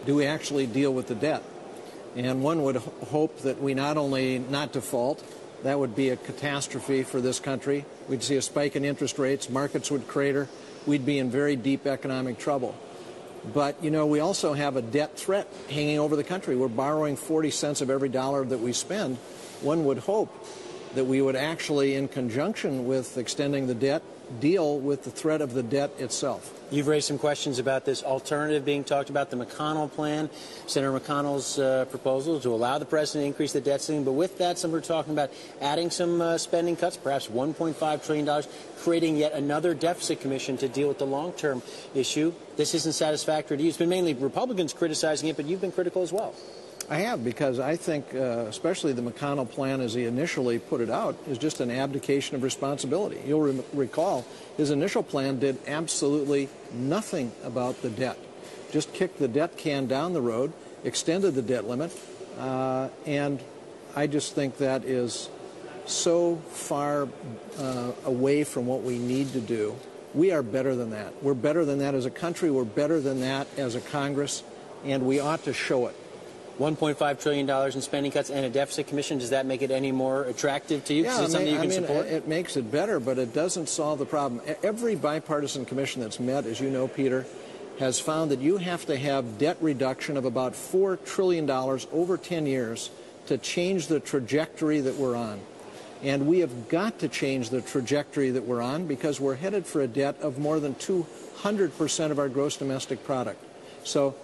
do we actually deal with the debt? And one would hope that we not only not default, that would be a catastrophe for this country. We'd see a spike in interest rates, markets would crater, we'd be in very deep economic trouble. But, you know, we also have a debt threat hanging over the country. We're borrowing 40 cents of every dollar that we spend. One would hope that we would actually, in conjunction with extending the debt, deal with the threat of the debt itself. You've raised some questions about this alternative being talked about, the McConnell plan, Senator McConnell's proposal to allow the president to increase the debt ceiling. But with that, some are talking about adding some spending cuts, perhaps $1.5 trillion, creating yet another deficit commission to deal with the long-term issue. This isn't satisfactory to you. It's been mainly Republicans criticizing it, but you've been critical as well. I have, because I think especially the McConnell plan as he initially put it out is just an abdication of responsibility. You'll recall his initial plan did absolutely nothing about the debt, just kicked the debt can down the road, extended the debt limit, and I just think that is so far away from what we need to do. We are better than that. We're better than that as a country. We're better than that as a Congress, and we ought to show it. $1.5 trillion in spending cuts and a deficit commission, does that make it any more attractive to you? Yeah, is it something you can support? It makes it better, but it doesn't solve the problem. Every bipartisan commission that's met, as you know, Peter, has found that you have to have debt reduction of about $4 trillion over 10 years to change the trajectory that we're on. And we have got to change the trajectory that we're on because we're headed for a debt of more than 200% of our gross domestic product. So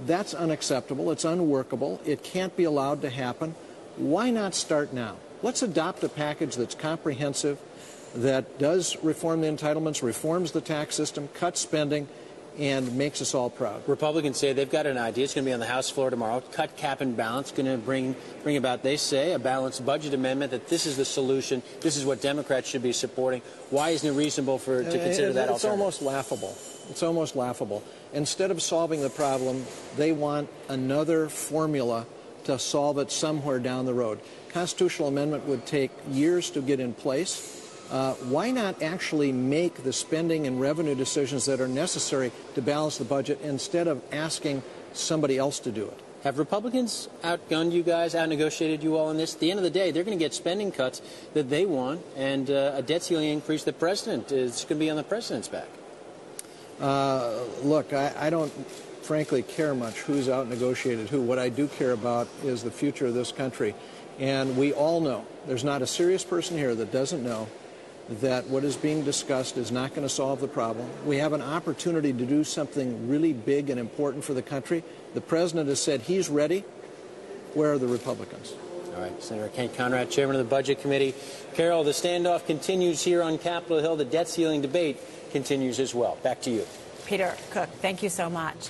that's unacceptable. It's unworkable. It can't be allowed to happen. Why not start now? Let's adopt a package that's comprehensive, that does reform the entitlements, reforms the tax system, cuts spending, and makes us all proud. Republicans say they've got an idea. It's going to be on the House floor tomorrow. Cut, cap, and balance. Going to bring about, they say, a balanced budget amendment, that this is the solution. This is what Democrats should be supporting. Why isn't it reasonable to consider that alternative? It's almost laughable. It's almost laughable. Instead of solving the problem, they want another formula to solve it somewhere down the road. Constitutional amendment would take years to get in place. Why not actually make the spending and revenue decisions that are necessary to balance the budget instead of asking somebody else to do it? Have Republicans outgunned you guys, outnegotiated you all on this? At the end of the day, they're going to get spending cuts that they want and a debt ceiling increase the president is going to be on the president's back. Look, I don't frankly care much who's out-negotiated who. What I do care about is the future of this country. And we all know, there's not a serious person here that doesn't know that what is being discussed is not going to solve the problem. We have an opportunity to do something really big and important for the country. The president has said he's ready. Where are the Republicans? All right, Senator Kent Conrad, chairman of the Budget Committee. Carol, the standoff continues here on Capitol Hill. The debt ceiling debate continues as well. Back to you. Peter Cook, thank you so much.